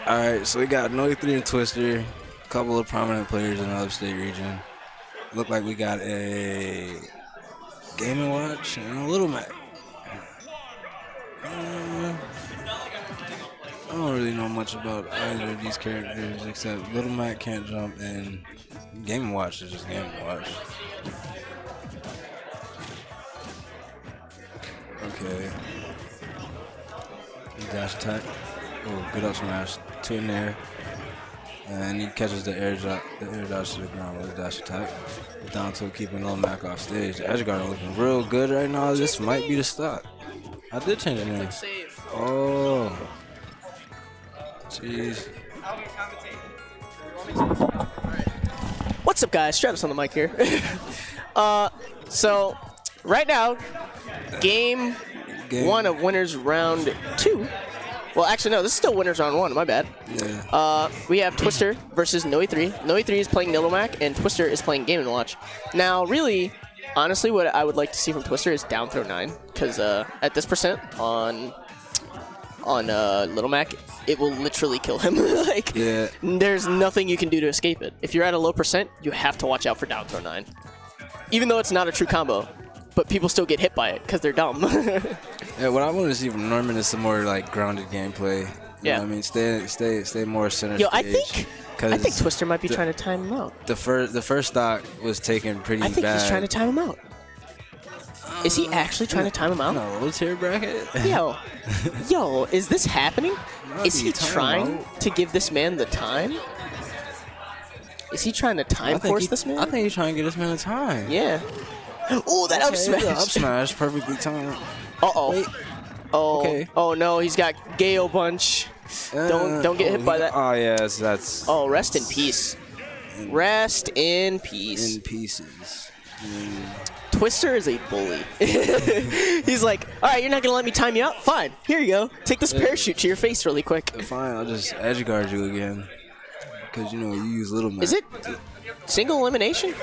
All right, so we got Noe3 and Twister, a couple of prominent players in the upstate region. Look like we got a Game & Watch and a Little Mac. I don't really know much about either of these characters except Little Mac can't jump and Game & Watch is just Game & Watch. Okay. Dash attack. Oh, good up smash. 2 in there. And he catches the air dodge to the ground with a dash attack. Down to keeping Little Mac off stage. The edge guard looking real good right now. This might be the stop. I did change the name. Oh. Jeez. What's up, guys? Stratus on the mic here. So, right now, game 1 of winners round 2. Well, actually, no, this is still winners round 1. My bad. Yeah. We have Twister versus Noe3. Noe3 is playing Little Mac, and Twister is playing Game & Watch. Now, really, honestly, what I would like to see from Twister is down throw 9, because at this percent on Little Mac, it will literally kill him. Like, Yeah. there's nothing you can do to escape it. If you're at a low percent, you have to watch out for down throw 9. Even though it's not a true combo, but people still get hit by it because they're dumb. Yeah, what I want to see from Norman is some more like grounded gameplay. You Yeah. know what I mean, stay more center Yo, stage. I think Twister might be trying to time him out. The first stock was taken pretty bad. I think he's trying to time him out. Is he actually trying to time him out? No, low tier bracket. Yo, is this happening? Might Is be he time trying out. to give this man the time? Is he trying to time force this man? I think he's trying to get this man a time. Yeah. Oh, that up smash. Up smash, perfectly timed. Uh-oh. Wait. Oh, Okay. oh no, he's got Gayo Bunch. Don't get hit by that. Oh yes, that's Oh, rest in peace. Rest in peace. in pieces. Twister is a bully. He's like, all right, you're not going to let me time you out? Fine. Here you go. Take this parachute to your face really quick. Fine, I'll just edge guard you again. Because, you know, you use Little Mac. Is it single elimination?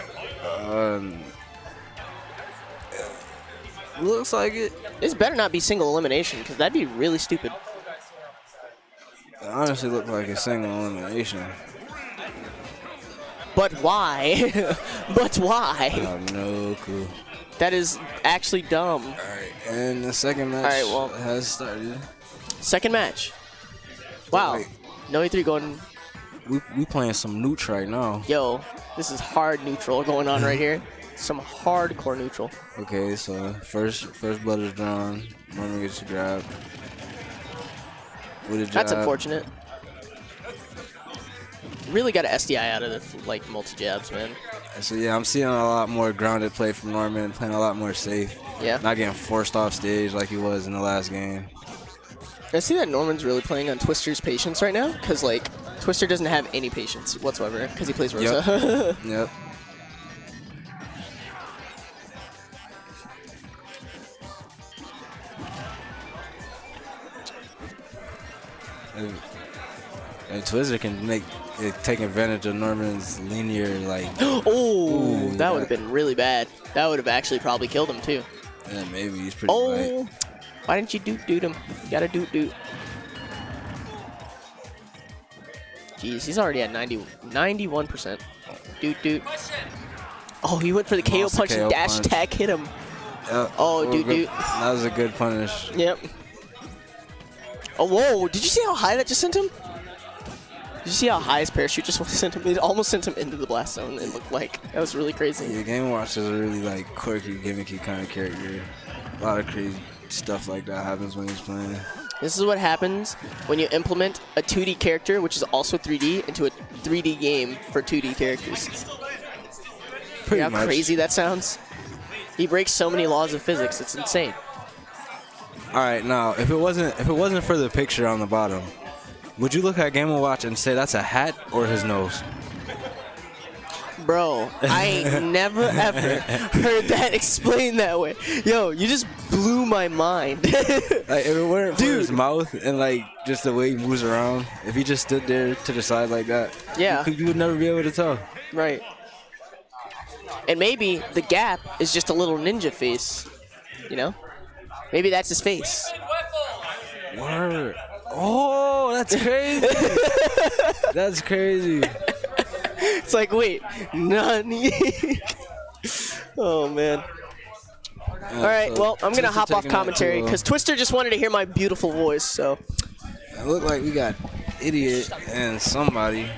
Looks like it. This better not be single elimination, because that'd be really stupid. It honestly looked like a single elimination. But why? But why? I have no clue. That is actually dumb. Alright, and the second match has started. Second match. Wow. Wait. Noe3 going, We playing some Noot right now. yo, this is hard neutral going on right here. Some hardcore neutral. Okay, so first blood is drawn. Norman gets a grab. With a jab. That's unfortunate. Really got an SDI out of the like multi-jabs, man. So yeah, I'm seeing a lot more grounded play from Norman, playing a lot more safe. Yeah. Not getting forced off stage like he was in the last game. I see that Norman's really playing on Twister's patience right now, because like Twister doesn't have any patience whatsoever, because he plays Rosa. Yep. And Twister can take advantage of Norman's linear like. Oh, that would have been really bad. That would have actually probably killed him too. Yeah, maybe he's pretty Oh, right. why didn't you doot him? You gotta doot. Jeez, he's already at 91%. Doot. Oh, he went for the KO Lost the punch and KO dash punch. attack hit him. Yep. Oh, doot. That was a good punish. Yep. Oh, whoa. Did you see how high that just sent him? Did you see how high his parachute just sent him? It almost sent him into the blast zone, it looked like. That was really crazy. Yeah, Game Watch is a really like quirky, gimmicky kind of character. A lot of crazy stuff like that happens when he's playing. This is what happens when you implement a 2D character, which is also 3D, into a 3D game for 2D characters. Pretty How much. crazy that sounds? He breaks so many laws of physics. It's insane. All right, now if it wasn't for the picture on the bottom, would you look at Game & Watch and say that's a hat or his nose? Bro, I ain't never ever heard that explained that way. Yo, you just blew my mind. Like if it weren't for his mouth and like just the way he moves around, if he just stood there to the side like that, Yeah. you would never be able to tell. Right. And maybe the gap is just a little ninja face, you know? Maybe that's his face. Word. Oh, that's crazy. That's crazy. It's like, wait, nani? Oh, man. All right, well, I'm going to hop off commentary because Twister just wanted to hear my beautiful voice, so. It looked like we got Idiot and somebody.